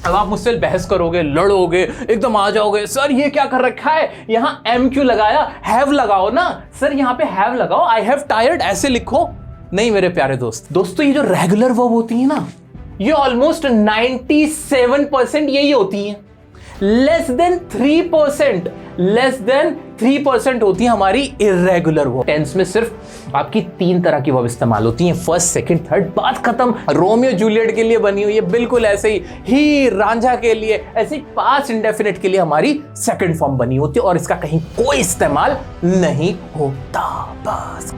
अब आप मुझसे बहस करोगे, लड़ोगे, एकदम आ जाओगे, सर ये क्या कर रखा है, यहां एम क्यों लगाया, हैव लगाओ ना, सर यहां पे हैव लगाओ, आई हैव टायर्ड ऐसे लिखो। नहीं मेरे प्यारे दोस्तों, ये जो रेगुलर वर्ब होती है ना, ये ऑलमोस्ट 97% यही होती हैं। लेस देन 3% होती है हमारी इर्रेगुलर वर्ब। टेंस में सिर्फ आपकी 3 तरह की वर्ब इस्तेमाल होती हैं, फर्स्ट, सेकंड, थर्ड, बात खत्म। रोमियो जूलियट के लिए बनी हुई है, बिल्कुल ऐसे ही रांझा के लिए, ऐसे ही पास्ट इंडेफिनिट के लिए हमारी सेकंड फॉर्म बनी होती है और इसका कहीं कोई इस्तेमाल नहीं होता। बस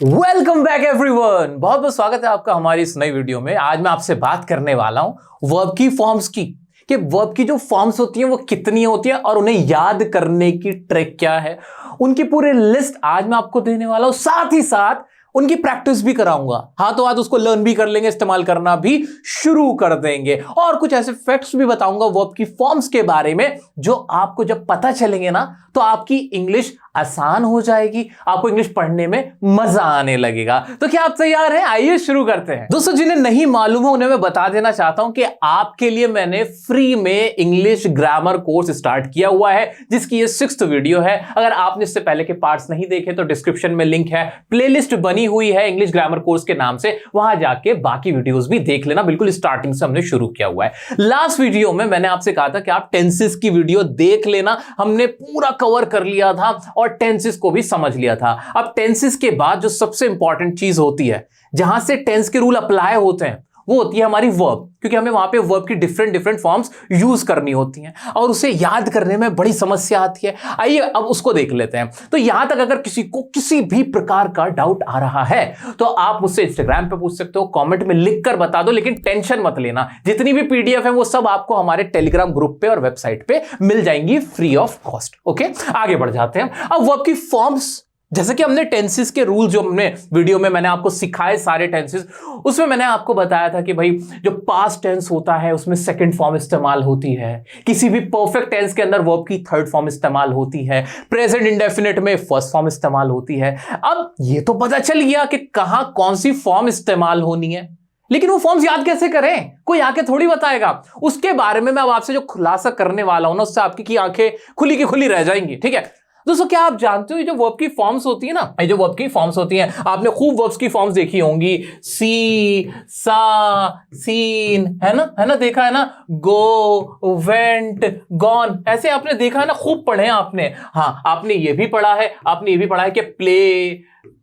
वेलकम बैक एवरीवन, बहुत बहुत स्वागत है आपका हमारी इस नई वीडियो में। आज मैं आपसे बात करने वाला हूं वर्ब की फॉर्म्स की, कि वर्ब की जो फॉर्म्स होती हैं वो कितनी होती हैं और उन्हें याद करने की ट्रिक क्या है। उनकी पूरी लिस्ट आज मैं आपको देने वाला हूं, साथ ही साथ उनकी प्रैक्टिस भी कराऊंगा। हाथों हाथ उसको लर्न भी कर लेंगे, इस्तेमाल करना भी शुरू कर देंगे और कुछ ऐसे फैक्ट्स भी बताऊंगा वर्ब की फॉर्म्स के बारे में, जो आपको जब पता चलेंगे ना तो आपकी इंग्लिश आसान हो जाएगी, आपको इंग्लिश पढ़ने में मजा आने लगेगा। तो क्या आप तैयार हैं? आइए शुरू करते हैं। दोस्तों, जिन्हें नहीं मालूम है उन्हें मैं बता देना चाहता हूं कि आपके लिए मैंने फ्री में इंग्लिश ग्रामर कोर्स स्टार्ट किया हुआ है, जिसकी ये 6th वीडियो है। अगर आपने इससे पहले के पार्ट्स नहीं देखे तो डिस्क्रिप्शन में लिंक है, प्लेलिस्ट बनी हुई है इंग्लिश ग्रामर कोर्स के नाम से, वहां जाके बाकी वीडियोस भी देख लेना। बिल्कुल स्टार्टिंग से हमने शुरू किया हुआ है। लास्ट वीडियो में मैंने आपसे कहा था कि आप टेंसेस की वीडियो देख लेना, हमने पूरा कवर कर लिया था और टेंसेस को भी समझ लिया था। अब टेंसेस के बाद जो सबसे इंपॉर्टेंट चीज होती है, जहां से टेंस के रूल अप्लाई होते हैं, वो होती है हमारी वर्ब, क्योंकि हमें वहां पे वर्ब की डिफरेंट फॉर्म्स यूज करनी होती हैं और उसे याद करने में बड़ी समस्या आती है। आइए अब उसको देख लेते हैं। तो यहां तक अगर किसी को किसी भी प्रकार का डाउट आ रहा है तो आप मुझसे इंस्टाग्राम पे पूछ सकते हो, कमेंट में लिख कर बता दो, लेकिन टेंशन मत लेना, जितनी भी पीडीएफ है वो सब आपको हमारे टेलीग्राम ग्रुप पे और वेबसाइट पे मिल जाएंगी फ्री ऑफ कॉस्ट। ओके, आगे बढ़ जाते हैं। अब वर्ब की फॉर्म्स, जैसे कि हमने टेंसेस के रूल जो हमने वीडियो में मैंने आपको सिखाए सारे टेंसेस, उसमें मैंने आपको बताया था कि भाई जो पास्ट टेंस होता है उसमें सेकंड फॉर्म इस्तेमाल होती है, किसी भी परफेक्ट टेंस के अंदर वर्ब की थर्ड फॉर्म इस्तेमाल होती है, प्रेजेंट इंडेफिनिट में फर्स्ट फॉर्म इस्तेमाल होती है। अब ये तो पता चल गया कि कहां कौन सी फॉर्म इस्तेमाल होनी है, लेकिन वो फॉर्म्स याद कैसे करें? कोई आके थोड़ी बताएगा। उसके बारे में मैं अब आपसे जो खुलासा करने वाला हूं ना, उससे आपकी आंखें खुली की खुली रह जाएंगी। ठीक है दोस्तों, क्या आप जानते हो ये जो वर्ब की फॉर्म्स होती है ना, ये जो वर्ब की फॉर्म्स होती हैं, आपने खूब वर्ब्स की फॉर्म्स देखी होंगी, सी, सा, सीन, है ना, देखा है ना, गो, वेंट, गॉन, ऐसे आपने देखा है ना, खूब पढ़े हैं आपने। हाँ, आपने ये भी पढ़ा है, कि प्ले,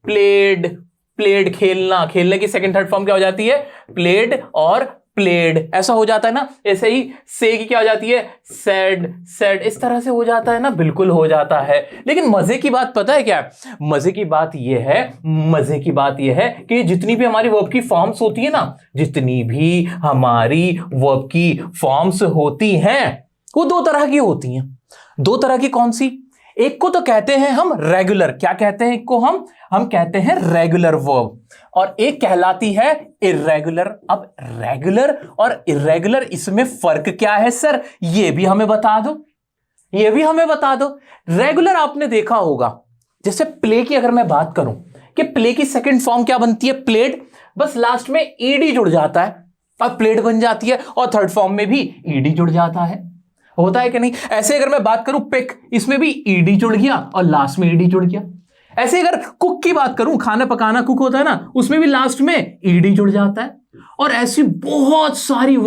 प्लेड, खेलने की सेकंड थर्ड फॉर्म क्या हो जाती है? प्लेड और प्लेड, ऐसा हो जाता है ना। ऐसे ही से की क्या हो जाती है? सेड, इस तरह से हो जाता है ना, बिल्कुल हो जाता है। लेकिन मजे की बात पता है क्या? मजे की बात यह है कि जितनी भी हमारी वर्ब की फॉर्म्स होती है ना, जितनी भी हमारी वर्ब की फॉर्म्स होती हैं, वो 2 तरह की होती हैं। 2 तरह की कौन सी? एक को तो कहते हैं हम रेगुलर, क्या कहते हैं? एक को हम कहते हैं रेगुलर वर्ब, और एक कहलाती है इर्रेगुलर। अब रेगुलर और इर्रेगुलर, इसमें फर्क क्या है सर? ये भी हमें बता दो। रेगुलर आपने देखा होगा, जैसे प्ले की अगर मैं बात करूं कि प्ले की सेकंड फॉर्म क्या बनती है? प्लेड, बस लास्ट में ईडी जुड़ जाता है, अब प्लेड बन जाती है, और थर्ड फॉर्म में भी ईडी जुड़ जाता है, होता है कि नहीं? ऐसे अगर मैं बात करूं पिक, इसमें भी ईडी जुड़ गया और लास्ट में ईडी जुड़ गया। ऐसे अगर कुक की बात करूं, खाना पकाना, कुक होता है ना, उसमें भी लास्ट में ईडी जुड़ जाता है। और ऐसी बहुत सारी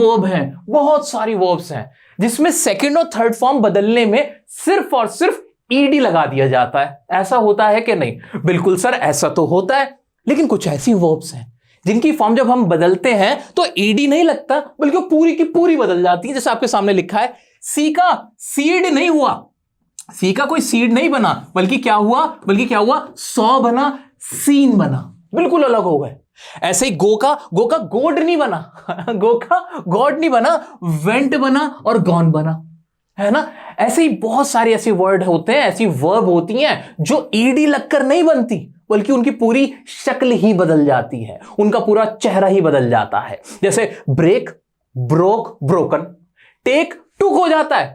वर्ब्स हैं जिसमें सेकंड और थर्ड फॉर्म बदलने में सिर्फ और सिर्फ ईडी लगा दिया जाता है। ऐसा होता है कि नहीं? बिल्कुल सर, ऐसा तो होता है। लेकिन कुछ ऐसी वर्ब्स हैं जिनकी फॉर्म जब हम बदलते हैं तो ईडी नहीं लगता, बल्कि पूरी की पूरी बदल जाती है। जैसे आपके सामने लिखा है, सी का सीड नहीं हुआ, सी का कोई सीड नहीं बना, बल्कि क्या हुआ? सौ बना, सीन बना, बिल्कुल अलग हो गए। ऐसे ही गो का गोड नहीं बना गॉड नहीं बना, वेंट बना और गॉन बना, है ना। ऐसे ही बहुत सारे ऐसे वर्ड होते हैं, ऐसी वर्ब होती हैं जो ईडी लगकर नहीं बनती, बल्कि उनकी पूरी शक्ल ही बदल जाती है, उनका पूरा चेहरा ही बदल जाता है। जैसे ब्रेक, ब्रोक, ब्रोकन, टेक, टुक हो जाता है,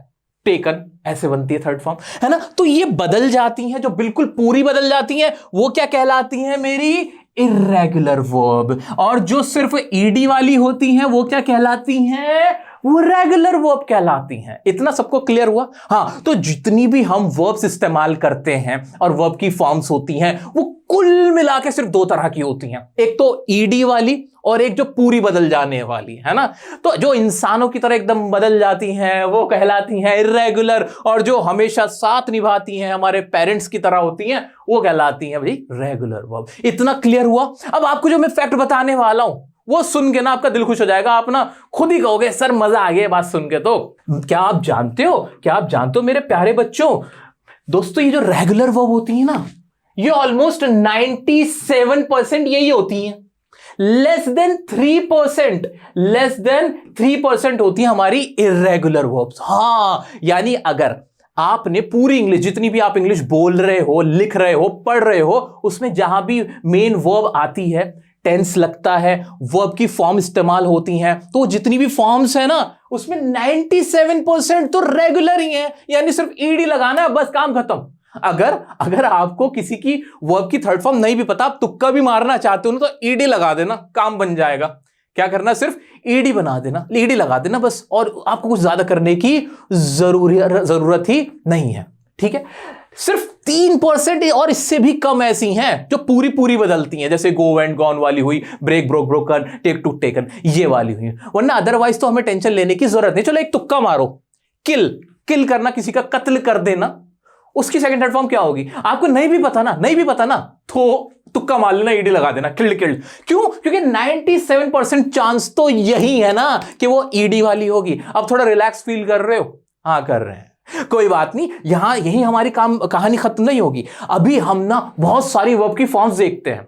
टेकन, ऐसे बनती है थर्ड फॉर्म, है ना। तो ये बदल जाती हैं, जो बिल्कुल पूरी बदल जाती हैं, वो क्या कहलाती हैं? मेरी इर्रेगुलर वर्ब। और जो सिर्फ ईडी वाली होती हैं वो क्या कहलाती हैं? वो रेगुलर वर्ब कहलाती हैं। इतना सबको क्लियर हुआ? हाँ, तो जितनी भी हम वर्ब्स इस्तेमाल करते हैं और वर्ब की फॉर्म्स होती हैं वो कुल मिला के सिर्फ दो तरह की होती हैं, एक तो ईडी वाली और एक जो पूरी बदल जाने वाली, है ना। तो जो इंसानों की तरह एकदम बदल जाती हैं वो कहलाती हैं इर्रेगुलर, और जो हमेशा साथ निभाती हैं हमारे पेरेंट्स की तरह होती हैं वो कहलाती हैं भाई रेगुलर वर्ब। इतना क्लियर हुआ? अब आपको जो मैं फैक्ट बताने वाला हूं वो सुन के ना आपका दिल खुश हो जाएगा, आप ना खुद ही कहोगे सर मजा आ गया बात सुन के। तो क्या आप जानते हो मेरे प्यारे बच्चों, दोस्तों ये जो रेगुलर वर्ब होती है ना ये ऑलमोस्ट 97% यही होती हैं। लेस देन 3% होती है हमारी इर्रेगुलर वर्ब्स। हाँ, यानी अगर आपने पूरी इंग्लिश, जितनी भी आप इंग्लिश बोल रहे हो, लिख रहे हो, पढ़ रहे हो, उसमें जहां भी मेन वर्ब आती है, टेंस लगता है, वर्ब की फॉर्म इस्तेमाल होती हैं, तो जितनी भी फॉर्म्स है ना उसमें 97% तो रेगुलर ही है, यानी सिर्फ ईडी लगाना है, बस काम खत्म। अगर आपको किसी की वर्ब की थर्ड फॉर्म नहीं भी पता, आप तुक्का भी मारना चाहते हो ना, तो ईडी लगा देना, काम बन जाएगा। क्या करना? सिर्फ ईडी बना देना, ईडी लगा देना बस, और आपको कुछ ज्यादा करने की जरूरत ही नहीं है। ठीक है, सिर्फ 3% और इससे भी कम ऐसी हैं जो पूरी बदलती हैं, जैसे गो एंड गॉन वाली हुई, break broke broken, take took taken, ये वाली हुई। वरना अदरवाइज तो हमें टेंशन लेने की जरूरत नहीं। चलो एक तुक्का मारो, किल करना, किसी का कत्ल कर देना, उसकी सेकंड थर्ड फॉर्म क्या होगी? आपको नहीं भी पता ना तो तुक्का मार लेना, ईडी लगा देना, किल्ड। क्यों? क्योंकि 97% चांस तो यही है ना कि वो ईडी वाली होगी। अब थोड़ा रिलैक्स फील कर रहे हो? हाँ कर रहे हैं, कोई बात नहीं, यहां यही हमारी कहानी खत्म नहीं होगी। अभी हम ना बहुत सारी वर्ब की फॉर्म्स देखते हैं,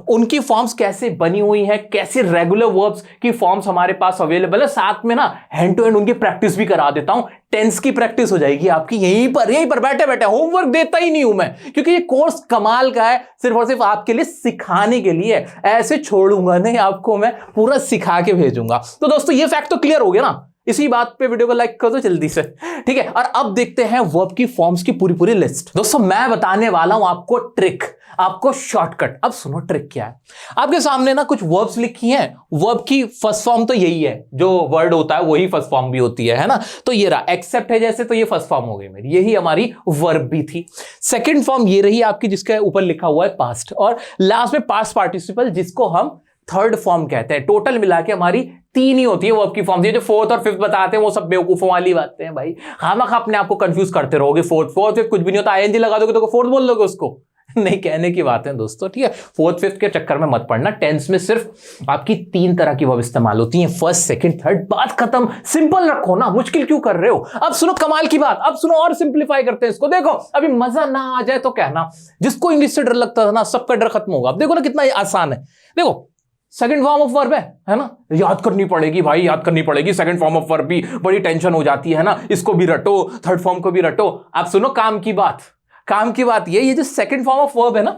उनकी फॉर्म्स कैसे बनी हुई हैं, कैसे रेगुलर वर्ब्स की फॉर्म्स हमारे पास अवेलेबल है। साथ में ना हैंड टू हैंड उनकी प्रैक्टिस भी करा देता हूं, टेंस की प्रैक्टिस हो जाएगी आपकी यहीं पर बैठे होमवर्क देता ही नहीं हूं मैं, क्योंकि ये कोर्स कमाल का है, सिर्फ और सिर्फ आपके लिए सिखाने के लिए। ऐसे छोड़ूंगा नहीं आपको, मैं पूरा सिखा के भेजूंगा। तो दोस्तों ये फैक्ट तो क्लियर हो गया ना, इसी बात पे वीडियो को लाइक कर दो जल्दी से, ठीक है। और अब देखते हैं वर्ब की फॉर्म्स की पूरी लिस्ट। दोस्तों मैं बताने वाला हूं आपको ट्रिक, आपको शॉर्टकट। अब सुनो ट्रिक क्या है। आपके सामने ना कुछ वर्ब्स लिखी हैं, वर्ब की फर्स्ट फॉर्म तो यही है, जो वर्ड होता है वही फर्स्ट फॉर्म भी होती है ना। तो ये रहा, एक्सेप्ट है जैसे, तो ये फर्स्ट फॉर्म हो गई मेरी, यही हमारी वर्ब भी थी। सेकंड फॉर्म ये रही आपकी, जिसके ऊपर लिखा हुआ है पास्ट, और लास्ट में पास्ट पार्टिसिपल, जिसको हम थर्ड फॉर्म कहते हैं। टोटल मिला के हमारी 3 ही होती है वर्ब की फॉर्म। ये जो फोर्थ और फिफ्थ बताते हैं वो सब बेवकूफों वाली बातें हैं भाई, खामखा अपने आप को कंफ्यूज करते रहोगे। फोर्थ फिफ्थ कुछ भी नहीं होता, आईएनजी लगा दोगे तो फोर्थ बोल दोगे उसको। नहीं, कहने की बात है दोस्तों, ठीक है। फोर्थ फिफ्थ के चक्कर में मत पड़ना। टेंस में सिर्फ आपकी 3 तरह की वर्ब इस्तेमाल होती है, फर्स्ट सेकंड थर्ड, बात खत्म। सिंपल रखो ना, मुश्किल क्यों कर रहे हो। अब सुनो कमाल की बात, अब सुनो और सिंप्लीफाई करते हैं इसको। देखो अभी मजा ना आ जाए तो कहना, जिसको इंग्लिश से डर लगता था ना, सबका डर खत्म होगा। अब देखो ना कितना आसान है। देखो सेकंड फॉर्म ऑफ वर्ब है ना, याद करनी पड़ेगी भाई, याद करनी पड़ेगी। सेकंड फॉर्म ऑफ वर्ब भी बड़ी टेंशन हो जाती है ना, इसको भी रटो, थर्ड फॉर्म को भी रटो। आप सुनो काम की बात ये जो सेकंड फॉर्म ऑफ वर्ब है ना,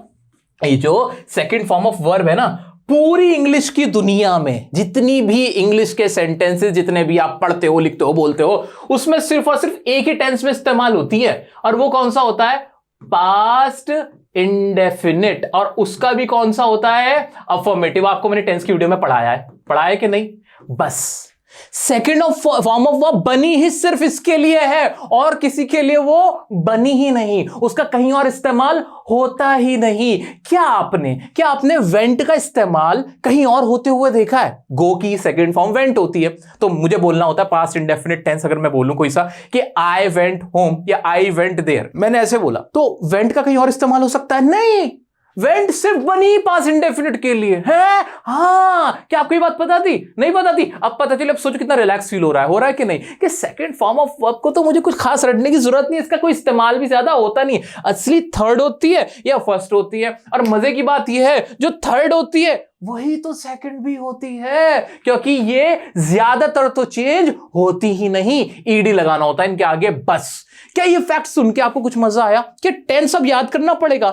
ये जो सेकंड फॉर्म ऑफ वर्ब है ना, पूरी इंग्लिश की दुनिया में जितनी भी इंग्लिश के सेंटेंसेस, जितने भी आप पढ़ते हो, लिखते हो, बोलते हो, उसमें सिर्फ और सिर्फ एक ही टेंस में इस्तेमाल होती है, और वो कौन सा होता है? Past indefinite. और उसका भी कौन सा होता है? अफर्मेटिव। आपको मैंने टेंस की वीडियो में पढ़ाया है कि नहीं? बस सेकेंड फॉर्म ऑफ वर्ब बनी ही सिर्फ इसके लिए है, और किसी के लिए वो बनी ही नहीं, उसका कहीं और इस्तेमाल होता ही नहीं। क्या आपने वेंट का इस्तेमाल कहीं और होते हुए देखा है? गो की सेकंड फॉर्म वेंट होती है, तो मुझे बोलना होता है पास्ट इंडेफिनिट टेंस। अगर मैं बोलूं कोई सा कि आई वेंट होम या आई वेंट देयर, मैंने ऐसे बोला, तो वेंट का कहीं और इस्तेमाल हो सकता है? नहीं, वेंट सिर्फ बनी पास इंडेफिनिट के लिए है। हाँ, क्या आपको ये बात पता थी? नहीं पता थी? अब पता चले। अब सोचो कितना रिलैक्स फील हो रहा है कि नहीं, कि सेकंड फॉर्म ऑफ वर्ब को तो मुझे कुछ खास रटने की जरूरत नहीं है, इसका कोई इस्तेमाल भी ज्यादा होता नहीं। असली थर्ड होती है या फर्स्ट होती है, और मजे की बात यह है जो थर्ड होती है वही तो सेकंड भी होती है, क्योंकि ये ज्यादातर तो चेंज होती ही नहीं, ईडी लगाना होता है इनके आगे बस। क्या ये फैक्ट सुन के आपको कुछ मजा आया कि टेंस अब याद करना पड़ेगा?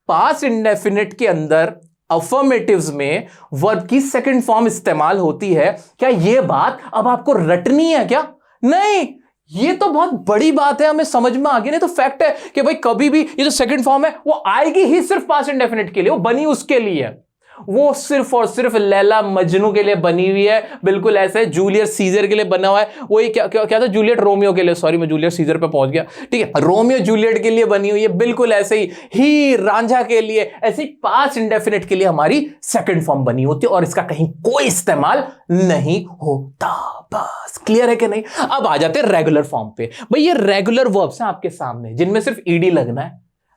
पास्ट इंडेफिनिट के अंदर अफर्मेटिव्स में वर्ब की सेकंड फॉर्म इस्तेमाल होती है। क्या यह बात अब आपको रटनी है क्या? नहीं, ये तो बहुत बड़ी बात है, हमें समझ में आ गई। नहीं तो फैक्ट है कि भाई कभी भी ये जो सेकंड फॉर्म है वो आएगी ही सिर्फ पास्ट इंडेफिनिट के लिए, वो बनी उसके लिए। वो सिर्फ और सिर्फ लैला मजनू के लिए बनी हुई है, बिल्कुल ऐसे जूलियट सीजर के लिए बना हुआ है। वो क्या था, जूलियट रोमियो के लिए, सॉरी मैं जूलियट सीजर पे पहुंच गया, ठीक है, रोमियो जूलियट के लिए बनी हुई है, बिल्कुल ऐसे ही रांझा के लिए, ऐसे पास्ट इंडेफिनिट के लिए हमारी सेकंड फॉर्म बनी होती है और इसका कहीं कोई इस्तेमाल नहीं होता। बस क्लियर है कि नहीं? अब आ जाते हैं रेगुलर फॉर्म पे। भाई ये रेगुलर वर्ब्स हैं आपके सामने जिनमें सिर्फ ईडी लगना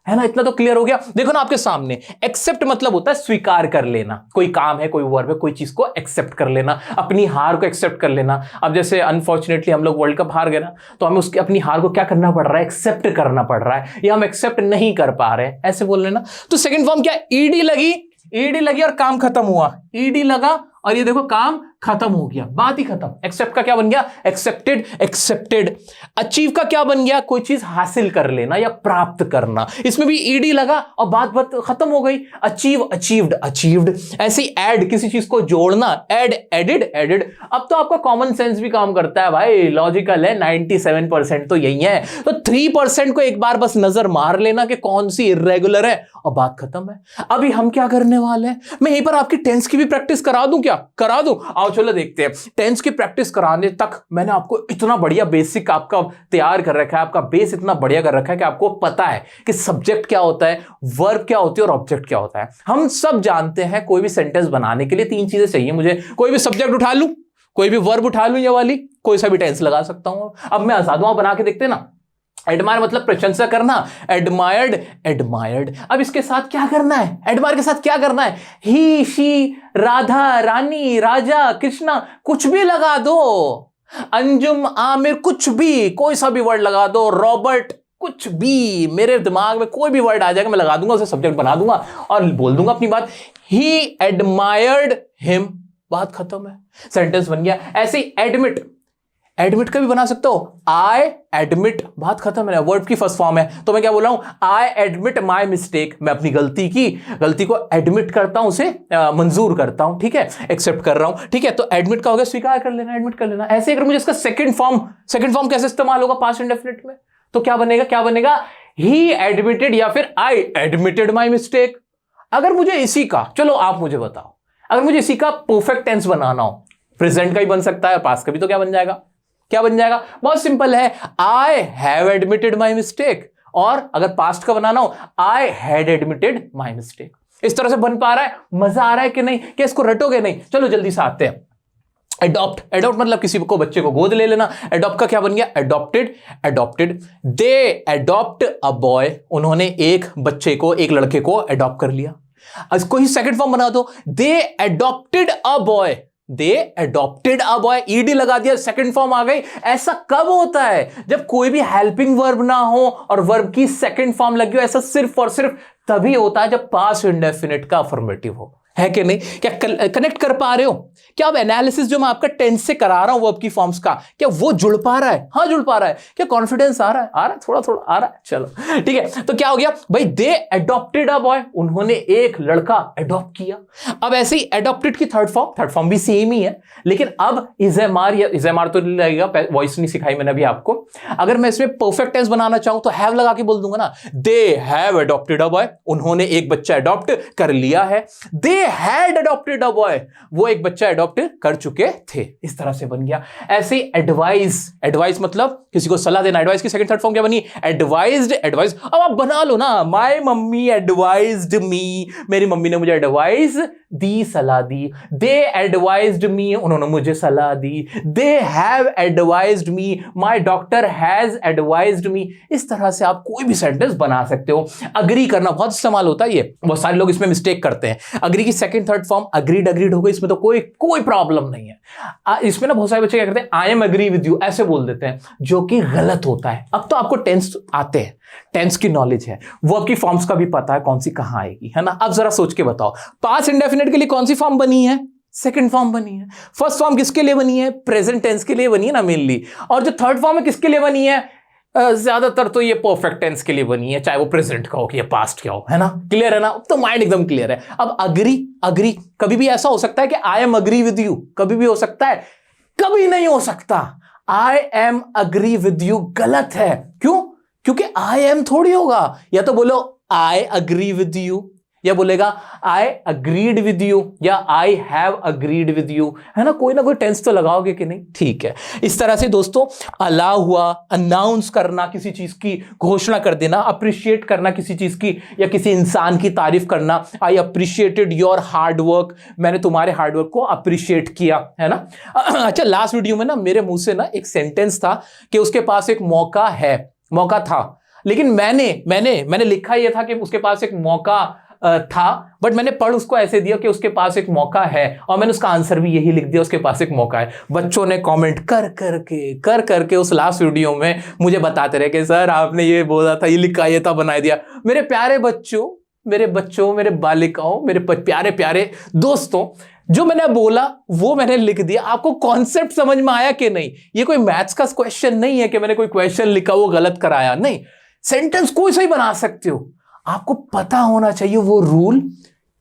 है ना, इतना तो क्लियर हो गया। देखो ना आपके सामने, एक्सेप्ट मतलब होता है स्वीकार कर लेना, कोई काम है, कोई वर्ब है, कोई चीज को एक्सेप्ट कर लेना, अपनी हार को एक्सेप्ट कर लेना। अब जैसे अनफॉर्चुनेटली हम लोग वर्ल्ड कप हार गए ना, तो हमें उसकी अपनी हार को क्या करना पड़ रहा है, एक्सेप्ट करना पड़ रहा है, या हम एक्सेप्ट नहीं कर पा रहे, ऐसे बोल लेना। तो सेकंड फॉर्म क्या, ईडी लगी और काम खत्म हुआ, ईडी लगा और ये देखो काम खत्म हो गया, बात ही खत्म। एक्सेप्ट का क्या बन गया, एक्सेप्टेड। अचीव का क्या बन गया, कोई चीज हासिल कर लेना या प्राप्त करना, इसमें भी ईडी लगा और बात खत्म हो गई। अचीव्ड। ऐसे ही ऐड, किसी चीज को जोड़ना, एडेड। अब तो आपका कॉमन सेंस भी काम करता है भाई, लॉजिकल है, 97% तो यही है। तो 3% को एक बार बस नजर मार लेना कि कौन सी इर्रेगुलर है और बात खत्म है। अभी हम क्या करने वाले हैं, मैं यहीं पर आपकी टेंस की भी प्रैक्टिस करा दूं, क्या करा दूं? आओ चलो देखते हैं। टेंस की प्रैक्टिस कराने तक मैंने आपको इतना बढ़िया बेसिक आपका तैयार कर रखा है, आपका बेस इतना बढ़िया कर रखा है कि आपको पता है कि सब्जेक्ट क्या होता है, वर्ब क्या होती है और ऑब्जेक्ट क्या होता है। हम सब जानते हैं कोई भी सेंटेंस बनाने के लिए 3 चीजें चाहिए मुझे, कोई भी सब्जेक्ट उठा लूं, कोई भी वर्ब उठा लूं, ये वाली कोई सा भी टेंस लगा सकता हूं। अब मैं आजाद हूं, बना के देखते हैं ना। एडमायर मतलब प्रशंसा करना, एडमायर्ड। अब इसके साथ क्या करना है, एडमायर के साथ क्या करना है, ही, शी, राधा, रानी, राजा, कृष्णा, कुछ भी लगा दो, अंजुम, आमिर, कुछ भी, कोई सा भी वर्ड लगा दो, रॉबर्ट, कुछ भी, मेरे दिमाग में कोई भी वर्ड आ जाएगा मैं लगा दूंगा, उसे सब्जेक्ट बना दूंगा और बोल दूंगा अपनी बात, ही एडमायर्ड हिम, बात खत्म है, सेंटेंस बन गया। ऐसे ही एडमिट का भी बना सकते हो, आई एडमिट, बात खत्म है, वर्ब की फर्स्ट फॉर्म है। तो मैं क्या बोल रहा हूं, आई एडमिट माई मिस्टेक, मैं अपनी गलती को एडमिट करता हूं, उसे मंजूर करता हूं, ठीक है, एक्सेप्ट कर रहा हूं, ठीक है। तो एडमिट का हो गया स्वीकार कर लेना, एडमिट कर लेना। ऐसे अगर मुझे इसका सेकंड फॉर्म कैसे इस्तेमाल होगा पास्ट इंडेफिनिट में, तो क्या बनेगा, ही एडमिटेड या फिर आई एडमिटेड माई मिस्टेक। अगर मुझे इसी का, चलो आप मुझे बताओ, अगर मुझे इसी का परफेक्ट टेंस बनाना हो, प्रेजेंट का ही बन सकता है, पास्ट का भी, तो क्या बन जाएगा, बहुत सिंपल है, I have admitted my mistake. और अगर पास्ट का बनाना हो, I had admitted my mistake. इस तरह से बन पा रहा है, मजा आ रहा है कि नहीं, क्या इसको रटोगे नहीं? चलो जल्दी से आते हैं। एडॉप्ट मतलब किसी को, बच्चे को गोद ले लेना। एडॉप्ट का क्या बन गया, adopted. They adopt a boy, उन्होंने एक बच्चे को, एक लड़के को एडॉप्ट कर लिया। इसको ही सेकंड फॉर्म बना दो, दे एडॉप्टेड अ बॉय, ईडी लगा दिया, सेकंड फॉर्म आ गई। ऐसा कब होता है, जब कोई भी हेल्पिंग वर्ब ना हो और वर्ब की सेकंड फॉर्म लगी हो। ऐसा सिर्फ और सिर्फ तभी होता है जब पास्ट इंडेफिनिट का अफर्मेटिव हो, है कि नहीं? क्या कनेक्ट कर पा रहे हो? क्या अब एनालिसिस जो मैं आपका टेंस से करा रहा हूं वर्ब की फॉर्म्स का, क्या वो जुड़ पा रहा है? हाँ जुड़ पा रहा है। क्या कॉन्फिडेंस आ रहा है? थोड़ा आ रहा है। चलो ठीक है, तो क्या हो गया भाई, दे एडॉप्टेड अ बॉय, उन्होंने एक लड़का एडॉप्ट किया। अब ऐसे ही एडॉप्टेड की थर्ड फॉर्म भी सेम ही है, लेकिन अब इज़ेमार, या इज़ेमार तो नहीं लगेगा, वॉइस नहीं सिखाई मैंने अभी आपको। अगर मैं इसमें परफेक्ट टेंस बनाना चाहूं तो हैव लगा के बोल दूंगा ना, they have adopted a boy, उन्होंने एक बच्चा एडॉप्ट कर लिया है। They had adopted a boy, वो एक बच्चा एडॉप्ट कर चुके थे। इस तरह से बन गया। ऐसे एडवाइस मतलब किसी को सलाह देना। एडवाइस की सेकंड थर्ड फॉर्म क्या बनी, एडवाइज्ड। अब आप बना लो ना, माय मम्मी एडवाइज्ड मी, मेरी मम्मी ने मुझे एडवाइस दी, सलाह दी। दे एडवाइज्ड मी, उन्होंने मुझे सलाह दी। They have advised me, my doctor has advised me. इस तरह से आप कोई भी सेंटेंस बना सकते हो। अग्री करना बहुत इस्तेमाल होता है, ये बहुत सारे लोग इसमें मिस्टेक करते हैं। अग्री की सेकंड थर्ड फॉर्म अग्रीड हो गई, इसमें तो कोई प्रॉब्लम नहीं है। इसमें ना बहुत सारे बच्चे क्या करते हैं, I am agree with you ऐसे बोल देते हैं, जो कि गलत होता है। अब तो आपको टेंस आते हैं, टेंस की नॉलेज है, वर्ब की फॉर्म्स का भी पता है कौन सी कहां आएगी, है ना। अब जरा सोच के बताओ, पास्ट इंडेफिनिट के लिए कौन सी फॉर्म बनी है, सेकंड फॉर्म बनी है। फर्स्ट फॉर्म किसके लिए बनी है, प्रेजेंट टेंस के लिए बनी है ना मेनली। और जो थर्ड फॉर्म है किसके लिए बनी है, ज्यादातर तो ये परफेक्ट टेंस के लिए बनी है, चाहे वो प्रेजेंट का हो कि पास्ट का हो, है ना। क्लियर है ना, तो माइंड एकदम क्लियर है। अब अग्री कभी भी ऐसा हो सकता है कि I am agree with you, कभी भी हो सकता है, कभी नहीं हो सकता। I am agree with you गलत है। क्यों? क्योंकि आई एम थोड़ी होगा, या तो बोलो आई अग्री विद यू, या बोलेगा आई अग्रीड विद यू या I have agreed with you, है ना, कोई ना कोई टेंस तो लगाओगे कि नहीं, ठीक है। इस तरह से दोस्तों अलाउ हुआ, अनाउंस करना, किसी चीज की घोषणा कर देना, अप्रिशिएट करना किसी चीज की या किसी इंसान की तारीफ करना, I appreciated your hard work, मैंने तुम्हारे हार्ड वर्क को अप्रिशिएट किया, है ना। अच्छा, लास्ट वीडियो में ना मेरे मुंह से ना एक सेंटेंस था कि उसके पास एक मौका था, लेकिन मैंने लिखा यह था कि उसके पास एक मौका था, बट मैंने पढ़ उसको ऐसे दिया कि उसके पास एक मौका है, और मैंने उसका आंसर भी यही लिख दिया, उसके पास एक मौका है। बच्चों ने कमेंट कर करके उस लास्ट वीडियो में मुझे बताते रहे कि सर आपने ये बोला था, ये लिखा, ये था, बना दिया। मेरे प्यारे बच्चों, मेरे बालिकाओं, मेरे प्यारे प्यारे दोस्तों, जो मैंने बोला वो मैंने लिख दिया। आपको कॉन्सेप्ट समझ में आया कि नहीं? ये कोई मैथ्स का क्वेश्चन नहीं है कि मैंने कोई क्वेश्चन लिखा वो गलत कराया, नहीं। सेंटेंस कोई सा ही बना सकते हो, आपको पता होना चाहिए वो रूल,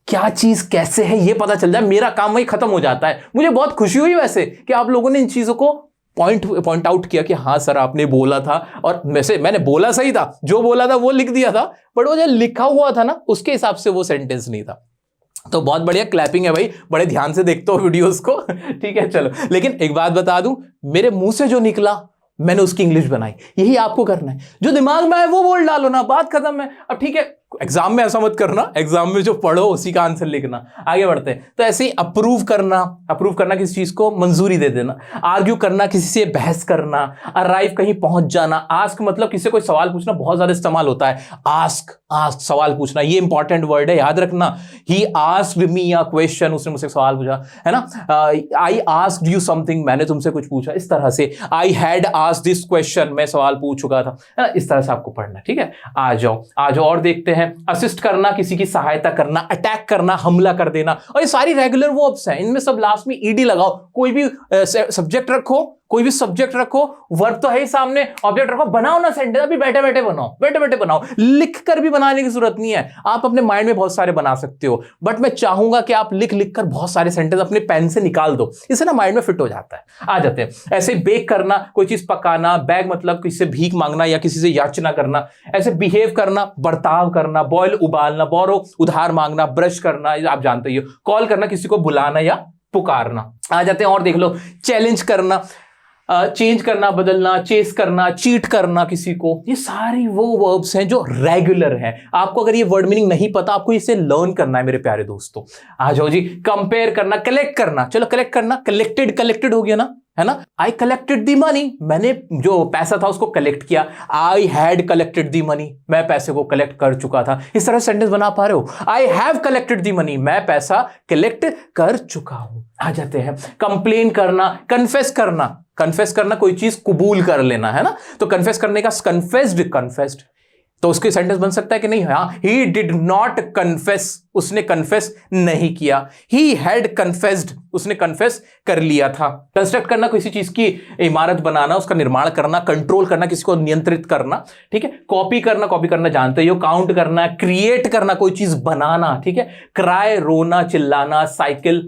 क्या चीज कैसे है, ये पता चल जाए, मेरा काम वही खत्म हो जाता है। मुझे बहुत खुशी हुई वैसे कि आप लोगों ने इन चीजों को पॉइंट आउट किया कि हाँ सर आपने बोला था, और वैसे मैंने बोला सही था, जो बोला था वो लिख दिया था, बट वो जो लिखा हुआ था ना उसके हिसाब से वो सेंटेंस नहीं था। तो बहुत बढ़िया, क्लैपिंग है भाई, बड़े ध्यान से देखते हो वीडियोस को, ठीक है। चलो, लेकिन एक बात बता दूं, मेरे मुंह से जो निकला मैंने उसकी इंग्लिश बनाई, यही आपको करना है। जो दिमाग में आए वो बोल डालो ना, बात खत्म है। अब ठीक है, एग्जाम में ऐसा मत करना, एग्जाम में जो पढ़ो उसी का आंसर लिखना। आगे बढ़ते हैं। तो ऐसे ही अप्रूव करना किसी चीज को मंजूरी दे देना, आर्ग्यू करना, किसी से बहस करना, अराइव कहीं पहुंच जाना, आस्क मतलब किसी से कोई सवाल पूछना, बहुत ज्यादा इस्तेमाल होता है आस्क सवाल पूछना, ये इंपॉर्टेंट वर्ड है, याद रखना। He asked me a question, उसने मुझसे सवाल पूछा, है ना। आई आस्क्ड यू समथिंग, मैंने तुमसे कुछ पूछा, इस तरह से। I had asked this question, मैं सवाल पूछ चुका था, है ना। इस तरह से आपको पढ़ना, ठीक है। आ जाओ और देखते हैं। असिस्ट करना, किसी की सहायता करना, अटैक करना, हमला कर देना, और ये सारी रेगुलर वर्ब्स हैं। इनमें सब लास्ट में ईडी लगाओ, कोई भी सब्जेक्ट रखो, वर्ब तो है ही सामने, ऑब्जेक्ट रखो, बनाओ ना सेंटेंस, अभी बैठे बैठे बनाओ, लिख कर भी बनाने की जरूरत नहीं है, आप अपने माइंड में बहुत सारे बना सकते हो, बट मैं चाहूंगा कि आप लिख कर बहुत सारे सेंटेंस अपने पेन से निकाल दो, इससे ना माइंड में फिट हो जाता है। आ जाते हैं ऐसे बेक करना, कोई चीज पकाना, बैग मतलब किसी से भीख मांगना या किसी से याचना करना, ऐसे बिहेव करना, बर्ताव करना, बॉयल उबालना, बोरो उधार मांगना, ब्रश करना, आप जानते ही हो, कॉल करना, किसी को बुलाना या पुकारना। आ जाते हैं और देख लो, चैलेंज करना, चेंज करना, बदलना, चेस करना, चीट करना किसी को, ये सारी वो वर्ब्स हैं जो रेगुलर हैं। आपको अगर ये वर्ड मीनिंग नहीं पता, आपको इसे लर्न करना है मेरे प्यारे दोस्तों। आ जाओ जी, कंपेयर करना, कलेक्ट करना, चलो कलेक्ट करना, कलेक्टेड हो गया ना, है ना। आई कलेक्टेड दी मनी, मैंने जो पैसा था उसको कलेक्ट किया। I had collected the money, मैं पैसे को कलेक्ट कर चुका था। इस तरह सेंटेंस बना पा रहे हो। I have collected the money, मैं पैसा कलेक्ट कर चुका हूं। आ जाते हैं कंप्लेन करना, कन्फेस करना, कोई चीज कबूल कर लेना, है ना। तो कन्फेस करने का कन्फेस्ड, तो उसके सेंटेंस बन सकता है कि नहीं? हाँ, ही डिड नॉट कन्फेस, उसने कन्फेस नहीं किया। ही हैड कन्फेस्ड, उसने कन्फेस कर लिया था। कंस्ट्रक्ट करना, किसी चीज की इमारत बनाना, उसका निर्माण करना, कंट्रोल करना, किसी को नियंत्रित करना, ठीक है। कॉपी करना जानते हो। काउंट करना, क्रिएट करना, कोई चीज बनाना, ठीक है। क्राई, रोना, चिल्लाना, साइकिल,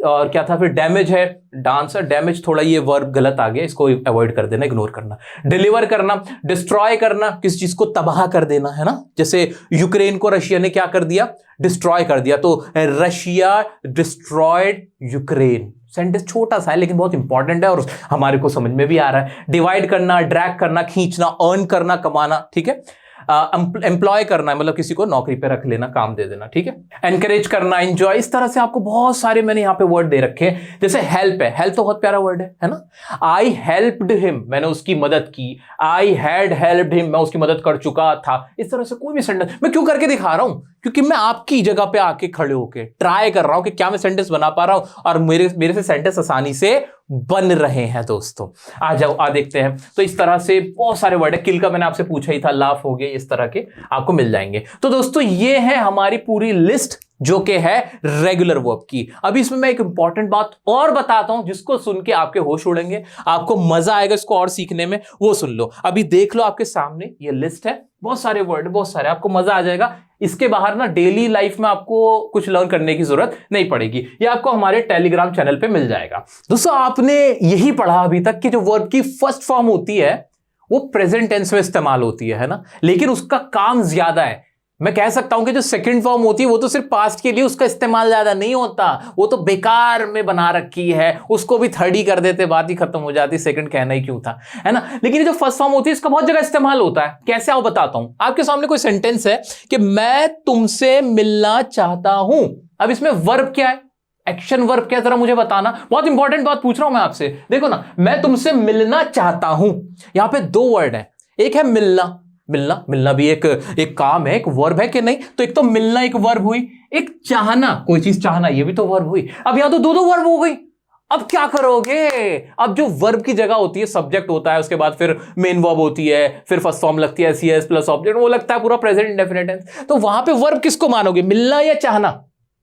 और क्या था फिर? डैमेज है, डांसर, डैमेज थोड़ा ये वर्ब गलत आ गया, इसको अवॉइड कर देना, इग्नोर करना। डिलीवर करना, डिस्ट्रॉय करना, किसी चीज को तबाह कर देना, है ना। जैसे यूक्रेन को रशिया ने क्या कर दिया? डिस्ट्रॉय कर दिया, तो रशिया डिस्ट्रॉयड यूक्रेन। सेंटेंस छोटा सा है लेकिन बहुत इंपॉर्टेंट है और हमारे को समझ में भी आ रहा है। डिवाइड करना, ड्रैग करना, खींचना, अर्न करना, कमाना, ठीक है। एम्प्लॉय करना है मतलब किसी को नौकरी पे रख लेना, काम दे देना, ठीक है। एनकरेज करना, एंजॉय, इस तरह से आपको बहुत सारे मैंने यहाँ पे वर्ड दे रखे हैं। जैसे हेल्प है, हेल्प तो बहुत प्यारा वर्ड है ना। आई हेल्प्ड हिम, मैंने उसकी मदद की। आई हैड हेल्प्ड हिम, मैं उसकी मदद कर चुका था। इस तरह से कोई भी सेंटेंस मैं क्यों करके दिखा रहा हूं? क्योंकि मैं आपकी जगह पे आके खड़े होके ट्राई कर रहा हूं कि क्या मैं सेंटेंस बना पा रहा हूं, और मेरे से सेंटेंस आसानी से बन रहे हैं दोस्तों। आ जाओ, देखते हैं। तो इस तरह से बहुत सारे वर्ड है। किल का मैंने आपसे पूछा ही था, लाफ हो गए, इस तरह के आपको मिल जाएंगे। तो दोस्तों ये है हमारी पूरी लिस्ट जो कि है रेगुलर वर्ब की। अभी इसमें मैं एक इंपॉर्टेंट बात और बताता हूं जिसको सुन के आपके होश उड़ेंगे, आपको मजा आएगा इसको और सीखने में, वो सुन लो। अभी देख लो आपके सामने ये लिस्ट है, बहुत सारे वर्ड, बहुत सारे, आपको मजा आ जाएगा। इसके बाहर ना डेली लाइफ में आपको कुछ लर्न करने की जरूरत नहीं पड़ेगी, ये आपको हमारे टेलीग्राम चैनल पे मिल जाएगा। दोस्तों आपने यही पढ़ा अभी तक कि जो वर्ब की फर्स्ट फॉर्म होती है वो प्रेजेंट टेंस में इस्तेमाल होती है ना, लेकिन उसका काम ज्यादा है। मैं कह सकता हूं कि जो सेकंड फॉर्म होती है वो तो सिर्फ पास्ट के लिए, उसका इस्तेमाल ज्यादा नहीं होता, वो तो बेकार में बना रखी है, उसको भी थर्ड ही कर देते, बात ही खत्म हो जाती, सेकंड कहना ही क्यों था, है ना। लेकिन जो फर्स्ट फॉर्म होती है इसका बहुत जगह इस्तेमाल होता है। कैसे आओ बताता हूं। आपके सामने कोई सेंटेंस है कि मैं तुमसे मिलना चाहता हूं। अब इसमें वर्ब क्या है, एक्शन वर्ब क्या, जरा मुझे बताना। बहुत इंपॉर्टेंट बात पूछ रहा हूं मैं आपसे। देखो ना, मैं तुमसे मिलना चाहता हूं, यहां पे दो वर्ड है, एक है मिलना, मिलना भी एक काम है, एक वर्ब है कि नहीं। तो एक तो मिलना एक वर्ब हुई, एक चाहना, कोई चीज चाहना, ये भी तो वर्ब हुई। अब यहां तो दो वर्ब हो गई। अब क्या करोगे, अब जो वर्ब की जगह होती है सब्जेक्ट होता है, उसके बाद फिर मेन वर्ब होती है, फिर फर्स्ट फॉर्म लगती है सी एस प्लस ऑब्जेक्ट, वो लगता है पूरा प्रेजेंट इंडेफिनिट टेंस। तो वहां पे वर्ब किसको मानोगे, मिलना या चाहना,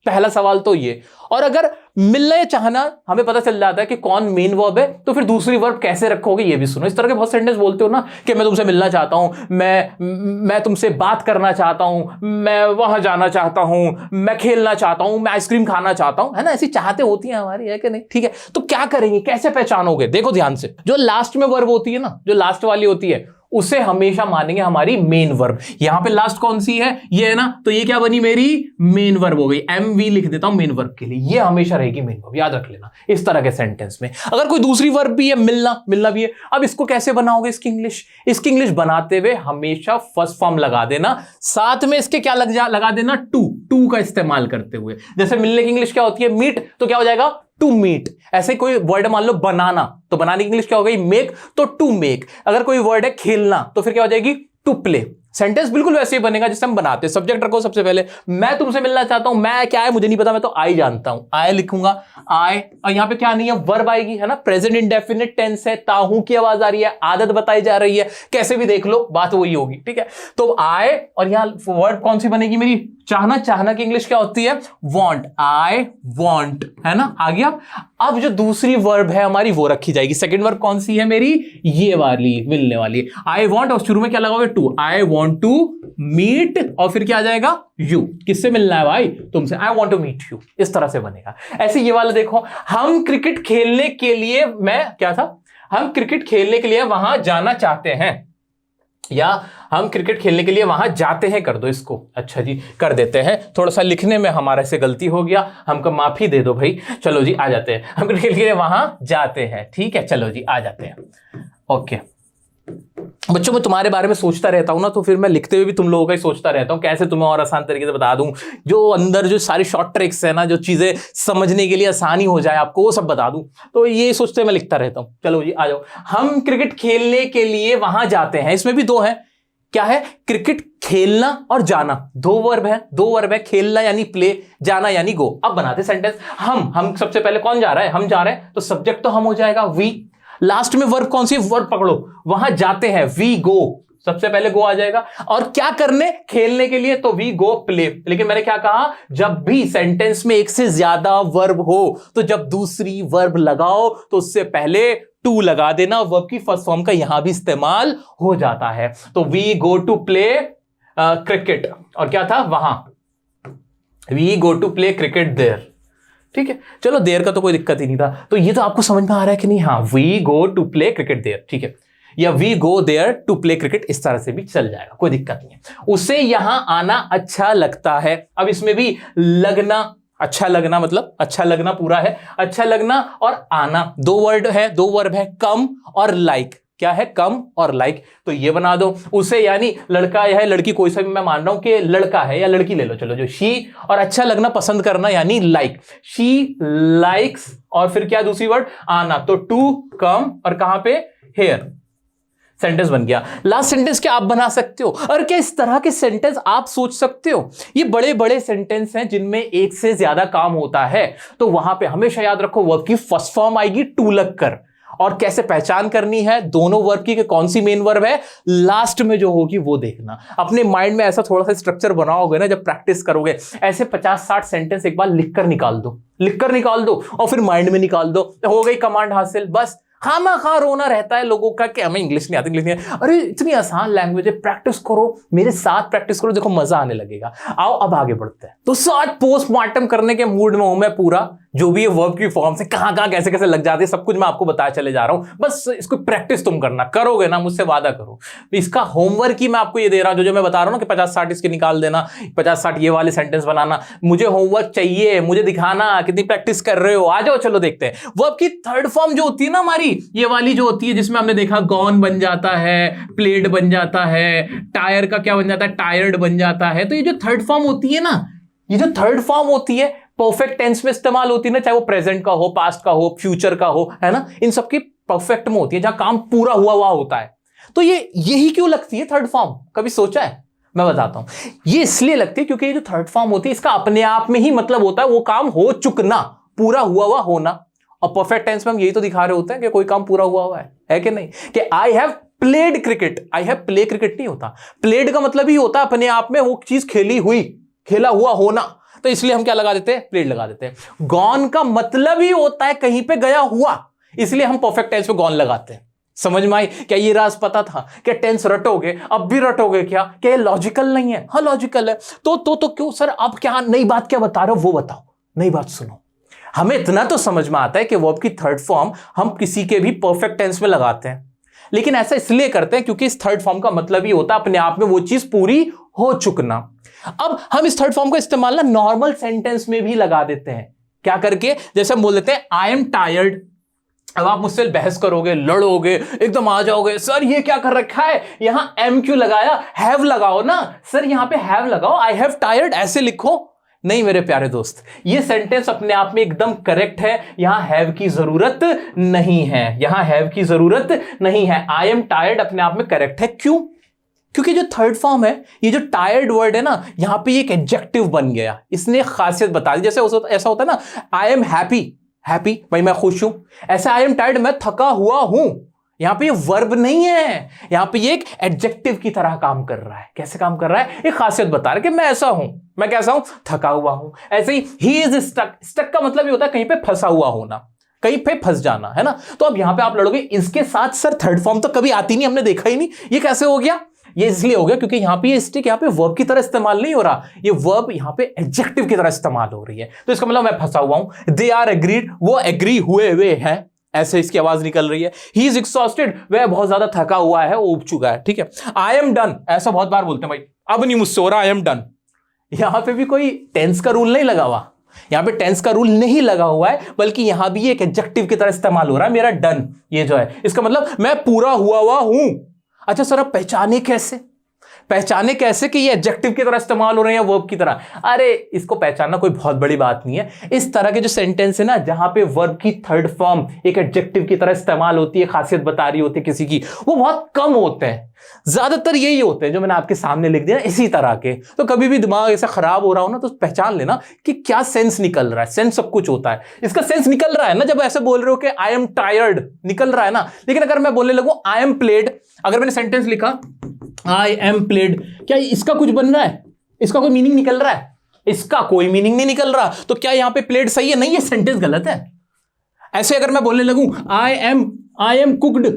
पहला सवाल तो ये। और अगर मिलना या चाहना हमें पता चल जाता है कि कौन मेन वर्ब है, तो फिर दूसरी वर्ब कैसे रखोगे ये भी सुनो। इस तरह के बहुत सेंटेंस बोलते हो ना कि मैं तुमसे मिलना चाहता हूं, मैं तुमसे बात करना चाहता हूं, मैं वहां जाना चाहता हूं, मैं खेलना चाहता हूं, मैं आइसक्रीम खाना चाहता हूं, है ना। ऐसी चाहते होती हैं हमारी, है कि नहीं, ठीक है। तो क्या करेंगे, कैसे पहचानोगे, देखो ध्यान से। जो लास्ट में वर्ब होती है ना, जो लास्ट वाली होती है, उसे हमेशा मानेंगे हमारी मेन वर्ब। यहां पे लास्ट कौन सी है, ये है ना, तो ये क्या बनी, मेरी मेन वर्ब हो गई। MV लिख देता हूं मेन वर्ब के लिए, ये हमेशा रहेगी मेन वर्ब, याद रख लेना इस तरह के सेंटेंस में। अगर कोई दूसरी वर्ब भी है, मिलना भी है, अब इसको कैसे बनाओगे, इसकी इंग्लिश बनाते हुए हमेशा फर्स्ट फॉर्म लगा देना, साथ में इसके क्या लगा देना, टू का इस्तेमाल करते हुए। जैसे मिलने की इंग्लिश क्या होती है, मीट, तो क्या हो जाएगा, टू मीट। ऐसे कोई वर्ड मान लो बनाना, तो बनाने की इंग्लिश क्या हो गई, मेक, तो टू मेक। अगर कोई वर्ड है खेलना, तो फिर क्या हो जाएगी, टू प्ले। सेंटेंस बिल्कुल वैसे ही बनेगा जिससे हम बनाते हैं। सब्जेक्ट रखो सबसे पहले, मैं तुमसे मिलना चाहता हूं, मैं क्या है मुझे नहीं पता, मैं तो आई जानता हूं, आई लिखूंगा, आई। और यहां पे क्या नहीं है, वर्ब आएगी, है ना, प्रेजेंट इंडेफिनिट टेंस है, ताहू की आवाज आ रही है, आदत बताई जा रही है, कैसे भी देख लो बात वही होगी, ठीक है। तो आई, और यहां वर्ब कौन सी बनेगी मेरी, चाहना की इंग्लिश क्या होती है, वांट, आई वांट, है ना, आ गया। अब जो दूसरी वर्ब है हमारी वो रखी जाएगी। सेकंड वर्ब कौन सी है मेरी, ये वाली, मिलने वाली, आई वांट, और शुरू में क्या लगाओगे, to, I want to meet, और फिर क्या आ जाएगा, यू। किससे मिलना है भाई, तुमसे, I want to meet you. इस तरह से बनेगा। ऐसे ये वाला देखो, हम क्रिकेट खेलने के लिए, मैं क्या था, हम क्रिकेट खेलने के लिए वहां जाना चाहते हैं, या हम क्रिकेट खेलने के लिए वहां जाते हैं, कर दो इसको। अच्छा जी, कर देते हैं। थोड़ा सा लिखने में हमारे से गलती हो गया, हमको माफी दे दो भाई। चलो जी, आ जाते हैं, हम क्रिकेट के लिए वहां जाते हैं, ठीक है, चलो जी, आ जाते हैं। ओके बच्चों, मैं तुम्हारे बारे में सोचता रहता हूं ना, तो फिर मैं लिखते हुए भी तुम लोगों का ही सोचता रहता हूं, कैसे तुम्हें और आसान तरीके से बता दूं, जो अंदर जो सारी शॉर्ट ट्रिक्स है ना, जो चीजें समझने के लिए आसानी हो जाए आपको, वो सब बता दूं। तो ये सोचते मैं लिखता रहता हूं। चलो जी, आ जाओ। हम क्रिकेट खेलने के लिए वहां जाते हैं, इसमें भी दो है, क्या है, क्रिकेट खेलना और जाना, दो वर्ब है, खेलना यानी प्ले, जाना यानी गो। अब बनाते सेंटेंस। हम सबसे पहले कौन जा रहा है, हम जा रहे हैं, तो सब्जेक्ट तो हम हो जाएगा, वी। लास्ट में वर्ब कौन सी, वर्ब पकड़ो, वहां जाते हैं, वी गो, सबसे पहले गो आ जाएगा। और क्या करने, खेलने के लिए, तो वी गो प्ले। लेकिन मैंने क्या कहा, जब भी सेंटेंस में एक से ज्यादा वर्ब हो, तो जब दूसरी वर्ब लगाओ तो उससे पहले टू लगा देना। वर्ब की फर्स्ट फॉर्म का यहां भी इस्तेमाल हो जाता है। तो we go to play cricket, और क्या था वहां, we go to play cricket there, ठीक है। चलो, देयर का तो कोई दिक्कत ही नहीं था। तो ये तो आपको समझ में आ रहा है कि नहीं, हाँ, we go to play cricket there, ठीक है, या we go there to play cricket, इस तरह से भी चल जाएगा, कोई दिक्कत नहीं है। उसे यहां आना अच्छा लगता है। अब इसमें भी लगना, अच्छा लगना, मतलब अच्छा लगना पूरा है, अच्छा लगना और आना, दो वर्ड है, दो वर्ब है, कम और लाइक। क्या है, कम और लाइक, तो ये बना दो। उसे यानी लड़का या लड़की, कोई सा भी मैं मान रहा हूं कि लड़का है या लड़की ले लो, चलो जो शी, और अच्छा लगना पसंद करना यानी लाइक, शी लाइक्स, और फिर क्या दूसरी वर्ड, आना, तो टू कम, और कहां पे, हेयर। सेंटेंस बन गया। लास्ट सेंटेंस क्या आप बना सकते हो, और क्या इस तरह के सेंटेंस आप सोच सकते हो। ये बड़े बड़े सेंटेंस हैं जिनमें एक से ज्यादा काम होता है, तो वहां पे हमेशा याद रखो वर्ब की फर्स्ट फॉर्म आएगी टू लगकर। और कैसे पहचान करनी है दोनों वर्ब की कि कौन सी मेन वर्ब है, लास्ट में जो होगी वो देखना। अपने माइंड में ऐसा थोड़ा सा स्ट्रक्चर बनाओगे ना, जब प्रैक्टिस करोगे, ऐसे 50-60 सेंटेंस एक बार लिखकर निकाल दो, और फिर माइंड में निकाल दो, हो गई कमांड हासिल। बस खामा रोना रहता है लोगों का कि हमें इंग्लिश नहीं आती, अरे इतनी आसान लैंग्वेज है, प्रैक्टिस करो, मेरे साथ प्रैक्टिस करो, देखो मजा आने लगेगा। आओ अब आगे बढ़ते हैं। तो आज पोस्टमार्टम करने के मूड में हूं मैं पूरा, जो भी ये वर्ब की फॉर्म्स है, कहां कहां कैसे कैसे लग जाते हैं, सब कुछ मैं आपको बताया चले जा रहा हूं। बस इसको प्रैक्टिस तुम करना, करोगे ना, मुझसे वादा करो। इसका होमवर्क ही मैं आपको ये दे रहा हूं, जो मैं बता रहा हूं ना कि 50-60 इसके निकाल देना, 50-60 ये वाले सेंटेंस बनाना। मुझे होमवर्क चाहिए, मुझे दिखाना कितनी प्रैक्टिस कर रहे हो। आ जाओ, चलो देखते हैं। वर्ब की थर्ड फॉर्म जो होती है ना हमारी, ये वाली जो होती है, जिसमें हमने देखा गॉन बन जाता है, प्लेड बन जाता है, टायर का क्या बन जाता है, टायर्ड बन जाता है। तो ये जो थर्ड फॉर्म होती है ना, ये जो थर्ड फॉर्म होती है परफेक्ट टेंस में इस्तेमाल होती है ना, चाहे वो प्रेजेंट का हो, पास्ट का हो, फ्यूचर का हो, है ना, इन सबकी परफेक्ट में होती है, जहां काम पूरा हुआ हुआ होता है। तो ये यही क्यों लगती है थर्ड फॉर्म, कभी सोचा है? मैं बताता हूं। ये इसलिए लगती है क्योंकि ये जो थर्ड फॉर्म होती है, इसका अपने आप में ही मतलब होता है वो काम हो चुकना, पूरा हुआ हुआ होना। और परफेक्ट टेंस में हम यही तो दिखा रहे होते हैं कि कोई काम पूरा हुआ हुआ है कि नहीं, कि I have played cricket. I have play cricket नहीं होता, प्लेड का मतलब ही होता है अपने आप में वो चीज खेली हुई, खेला हुआ होना। तो इसलिए हम क्या लगा देते हैं, प्लेड लगा देते हैं। गॉन का मतलब ही होता है कहीं पे गया हुआ, इसलिए हम परफेक्ट टेंस पे गॉन लगाते हैं। समझ में आई? क्या ये राज पता था? क्या टेंस रटोगे, अब भी रटोगे क्या? क्या ये लॉजिकल नहीं है? हाँ लॉजिकल है। तो क्यों सर, अब क्या नई बात क्या बता रहे हो, वो बताओ, नई बात सुनो। हमें इतना तो समझ में आता है कि वर्ब की थर्ड फॉर्म हम किसी के भी परफेक्ट टेंस में लगाते हैं, लेकिन ऐसा इसलिए करते हैं क्योंकि इस थर्ड फॉर्म का मतलब ही होता है अपने आप में वो चीज पूरी हो चुकना। अब हम इस थर्ड फॉर्म का इस्तेमाल ना नॉर्मल सेंटेंस में भी लगा देते हैं। क्या करके? जैसे हम बोल देते हैं आई एम टायर्ड। अब आप मुझसे बहस करोगे, लड़ोगे, एकदम आ जाओगे, सर ये क्या कर रखा है, यहां एम क्यों लगाया, हैव लगाओ ना सर, यहां पे हैव लगाओ, आई हैव टायर्ड ऐसे लिखो। नहीं मेरे प्यारे दोस्त, ये सेंटेंस अपने आप में एकदम करेक्ट है, यहां हैव की जरूरत नहीं है, यहां हैव की जरूरत नहीं है। आई एम टायर्ड अपने आप में करेक्ट है। क्यों? क्योंकि जो थर्ड फॉर्म है, ये जो टायर्ड वर्ड है ना, यहां पे एक एडजेक्टिव बन गया, इसने खासियत बता दी। जैसे ऐसा होता है ना, आई एम हैप्पी, हैप्पी भाई मैं खुश हूं। ऐसा आई एम टायर्ड, मैं थका हुआ हूं। यहां पे ये वर्ब नहीं है, यहां पे ये एक एडजेक्टिव की तरह काम कर रहा है। कैसे काम कर रहा है? एक खासियत बता रहा है कि मैं ऐसा हूं, मैं कैसा हूं, थका हुआ हूं। ऐसे ही इज स्टक, स्टक का मतलब ये होता है कहीं पे फंसा हुआ होना, कहीं पे फंस जाना, है ना। तो अब यहां पे आप लड़ोगे, इसके साथ सर थर्ड फॉर्म तो कभी आती नहीं, हमने देखा ही नहीं, ये कैसे हो गया? ये इसलिए हो गया क्योंकि यहां पे ये स्टिक यहां पे वर्ब की तरह इस्तेमाल नहीं हो रहा, ये वर्ब यहां पे एडजेक्टिव की तरह इस्तेमाल हो रही है। तो इसका मतलब मैं फंसा हुआ हूं। दे आर एग्रीड, वो एग्री हुए हुए हैं, ऐसे इसकी आवाज निकल रही है। ही इज एक्सॉस्टेड, वह बहुत ज्यादा थका हुआ है, वो उब चुका है। ठीक है। आई एम डन, ऐसा बहुत बार बोलते हैं भाई, अब नहीं मुझसे हो रहा, आई एम डन। यहां पे भी कोई टेंस का रूल नहीं लगा हुआ, यहां पे टेंस का रूल नहीं लगा हुआ है, बल्कि यहां भी एक एडजेक्टिव की तरह इस्तेमाल हो रहा है मेरा डन, ये जो है इसका मतलब मैं पूरा हुआ हुआ हूं। अच्छा सर, अब पहचाने कैसे? पहचाने कैसे कि ये एडजेक्टिव की तरह इस्तेमाल हो रहे हैं वर्ब की तरह? अरे इसको पहचानना कोई बहुत बड़ी बात नहीं है। इस तरह के जो सेंटेंस है ना, जहां पे वर्ब की थर्ड फॉर्म एक एडजेक्टिव की तरह इस्तेमाल होती है, खासियत बता रही होती है किसी की, वो बहुत कम होते हैं। ज्यादातर यही होते हैं जो मैंने आपके सामने लिख दिया, इसी तरह के। तो कभी भी दिमाग ऐसा खराब हो रहा हो ना, तो पहचान लेना कि क्या सेंस निकल रहा है। सेंस सब कुछ होता है, इसका सेंस निकल रहा है ना, जब ऐसे बोल रहे हो कि आई एम टायर्ड, निकल रहा है ना। लेकिन अगर मैं बोलने लगूं आई एम प्लेड, अगर मैंने सेंटेंस लिखा आई एम प्लेड, क्या इसका कुछ बन रहा है? इसका कोई मीनिंग निकल रहा है? इसका कोई मीनिंग नहीं निकल रहा। तो क्या यहां पे प्लेड सही है? नहीं, ये सेंटेंस गलत है। ऐसे अगर मैं बोलने लगूं आई एम कुक्ड,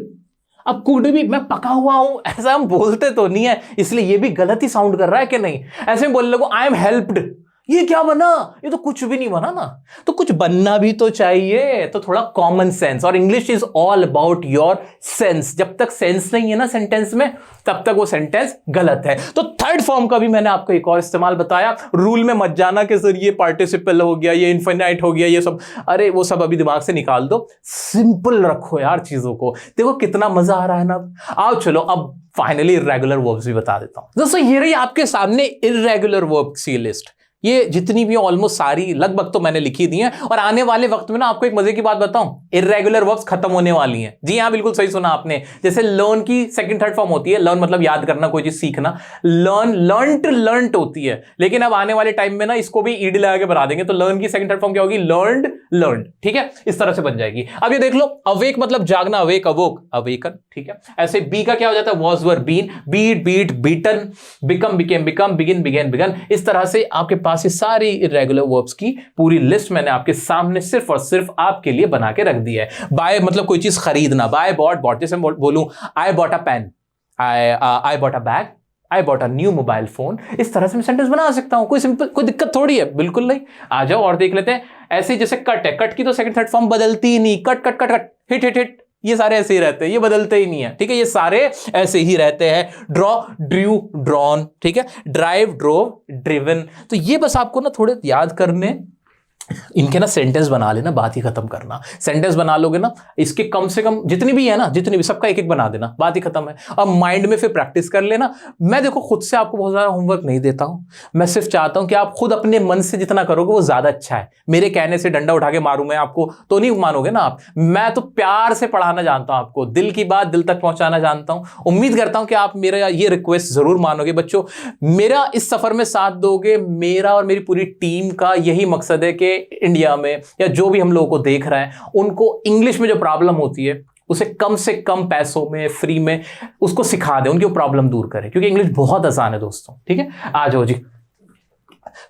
अब कुक्ड भी मैं पका हुआ हूं, ऐसा हम बोलते तो नहीं है, इसलिए ये भी गलत ही साउंड कर रहा है कि नहीं। ऐसे में बोलने लगूं आई एम हेल्प्ड, ये क्या बना? ये तो कुछ भी नहीं बना ना। तो कुछ बनना भी तो चाहिए, तो थोड़ा कॉमन सेंस। और English is all about your sense. जब तक सेंस नहीं है ना सेंटेंस में, तब तक वो सेंटेंस गलत है। तो थर्ड फॉर्म का भी मैंने आपको एक और इस्तेमाल बताया। रूल में मत जाना कि सर ये पार्टिसिपल हो गया, ये इनफिनाइट हो गया, ये सब, अरे वो सब अभी दिमाग से निकाल दो। सिंपल रखो यार चीजों को। देखो कितना मजा आ रहा है ना। आओ चलो अब फाइनली इर्रेगुलर वर्ब्स भी बता देता हूं। दोस्तों ये रही आपके सामने इर्रेगुलर वर्ब्स की लिस्ट। ये जितनी भी ऑलमोस्ट सारी लगभग तो मैंने लिखी दी है। और आने वाले वक्त में ना आपको एक मजे की बात बताऊं, इर्रेगुलर वर्ब्स खत्म होने वाली हैं। जी हाँ, बिल्कुल सही सुना आपने। जैसे लर्न की सेकंड थर्ड फॉर्म होती है, लर्न मतलब याद करना, कोई चीज सीखना। लर्न लर्नट होती है, लेकिन अब आने वाले टाइम में ना इसको भी ईडी लगा के बना देंगे। तो लर्न की सेकंड थर्ड फॉर्म क्या होगी? Learned learned. ठीक है, इस तरह से बन जाएगी। अब ये देख लो, अवेक मतलब जागना, अवेक अवोक, अवेकन। ठीक है, ऐसे बी का क्या हो जाता है? Was were been, beat beat beaten, become became become, begin began begun. इस तरह से आपके पास ये सारी इर्रेगुलर वर्ब्स की पूरी लिस्ट मैंने आपके सामने सिर्फ और सिर्फ आपके लिए बना के रख दी है। बाय मतलब कोई चीज खरीदना, बाय बॉट बॉट। जैसे मैं बोलूं I bought a pen, I bought a bag, I bought a new mobile phone. इस तरह से मैं सेंटेंस बना सकता हूं। कोई सिंपल, कोई दिक्कत थोड़ी है, बिल्कुल नहीं। आ जाओ और देख लेते हैं। ऐसे जैसे कट है, कट की तो सेकंड थर्ड फॉर्म बदलती ही नहीं, cut cut cut cut, hit hit hit, ये सारे ऐसे ही रहते हैं, ये बदलते ही नहीं है, ठीक है, ये सारे ऐसे ही रहते हैं। ड्रॉ, ड्रू, ड्रॉन, ठीक है, ड्राइव, ड्रोव, ड्रिवन। तो ये बस आपको ना थोड़े याद करने, इनके ना सेंटेंस बना लेना, बात ही खत्म करना। सेंटेंस बना लोगे ना, इसके कम से कम जितनी भी है ना, जितनी भी, सबका एक एक बना देना, बात ही खत्म है। अब माइंड में फिर प्रैक्टिस कर लेना। मैं देखो खुद से आपको बहुत ज्यादा होमवर्क नहीं देता हूं, मैं सिर्फ चाहता हूं कि आप खुद अपने मन से जितना करोगे वो ज्यादा अच्छा है। मेरे कहने से डंडा उठा के मारूं मैं आपको तो नहीं मानोगे ना आप। मैं तो प्यार से पढ़ाना जानता हूं आपको, दिल की बात दिल तक पहुंचाना जानता हूं। उम्मीद करता हूं कि आप मेरा ये रिक्वेस्ट जरूर मानोगे बच्चों, मेरा इस सफर में साथ दोगे। मेरा और मेरी पूरी टीम का यही मकसद है कि इंडिया में या जो भी हम लोगों को देख रहा है, उनको इंग्लिश में जो प्रॉब्लम होती है उसे कम से कम पैसों में, फ्री में उसको सिखा दें, उनकी प्रॉब्लम दूर करें, क्योंकि इंग्लिश बहुत आसान है दोस्तों, ठीक है। आ जाओ जी।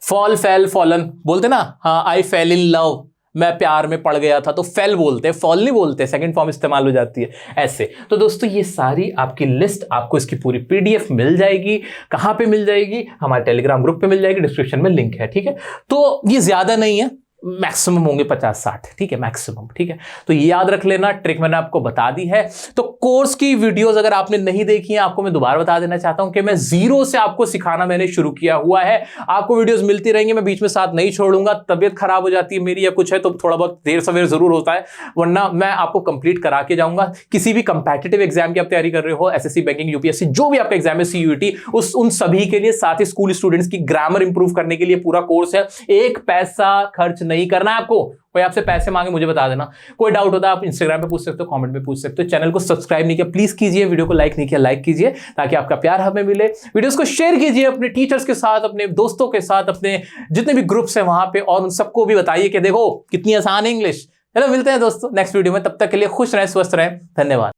फॉल, फेल, फॉलन बोलते ना, हाँ, आई फेल इन लव, मैं प्यार में पड़ गया था, तो फेल बोलते हैं, फॉल नहीं बोलते, सेकंड फॉर्म इस्तेमाल हो जाती है ऐसे। तो दोस्तों ये सारी आपकी लिस्ट, आपको इसकी पूरी पीडीएफ मिल जाएगी। कहां पे मिल जाएगी? हमारे टेलीग्राम ग्रुप पे मिल जाएगी, डिस्क्रिप्शन में लिंक है, ठीक है। तो ये ज्यादा नहीं है, मैक्सिमम होंगे 50-60, ठीक है, मैक्सिमम, ठीक है। तो ये याद रख लेना, ट्रिक मैंने आपको बता दी है। तो कोर्स की वीडियोस अगर आपने नहीं देखी है, आपको मैं दोबारा बता देना चाहता हूं कि मैं जीरो से आपको सिखाना मैंने शुरू किया हुआ है। आपको वीडियोस मिलती रहेंगी, मैं बीच में साथ नहीं छोड़ूंगा। तबियत खराब हो जाती है मेरी या कुछ है तो थोड़ा बहुत देर सवेर जरूर होता है, वरना मैं आपको कंप्लीट करा के जाऊंगा। किसी भी कंपेटिटिव एग्जाम की आप तैयारी कर रहे हो, एसएससी, बैंकिंग, यूपीएससी, जो भी आपका एग्जाम है, सीयूईटी, उन सभी के लिए, साथ ही स्कूल स्टूडेंट्स की ग्रामर इंप्रूव करने के लिए पूरा कोर्स है। एक पैसा खर्च नहीं करना है आपको। कोई आपसे पैसे मांगे मुझे बता देना, कोई डाउट होता है आप इंस्टाग्राम पे पूछ सकते हो, कमेंट में पूछ सकते हो। चैनल को सब्सक्राइब नहीं किया प्लीज कीजिए, वीडियो को लाइक नहीं किया लाइक कीजिए, ताकि आपका प्यार हमें मिले। वीडियोस को शेयर कीजिए अपने टीचर्स के साथ, अपने दोस्तों के साथ, अपने जितने भी ग्रुप्स हैं वहां पे, और उन सबको भी बताइए कि देखो कितनी आसान है इंग्लिश। चलो मिलते हैं दोस्तों नेक्स्ट वीडियो में, तब तक के लिए खुश रहें, स्वस्थ रहें, धन्यवाद।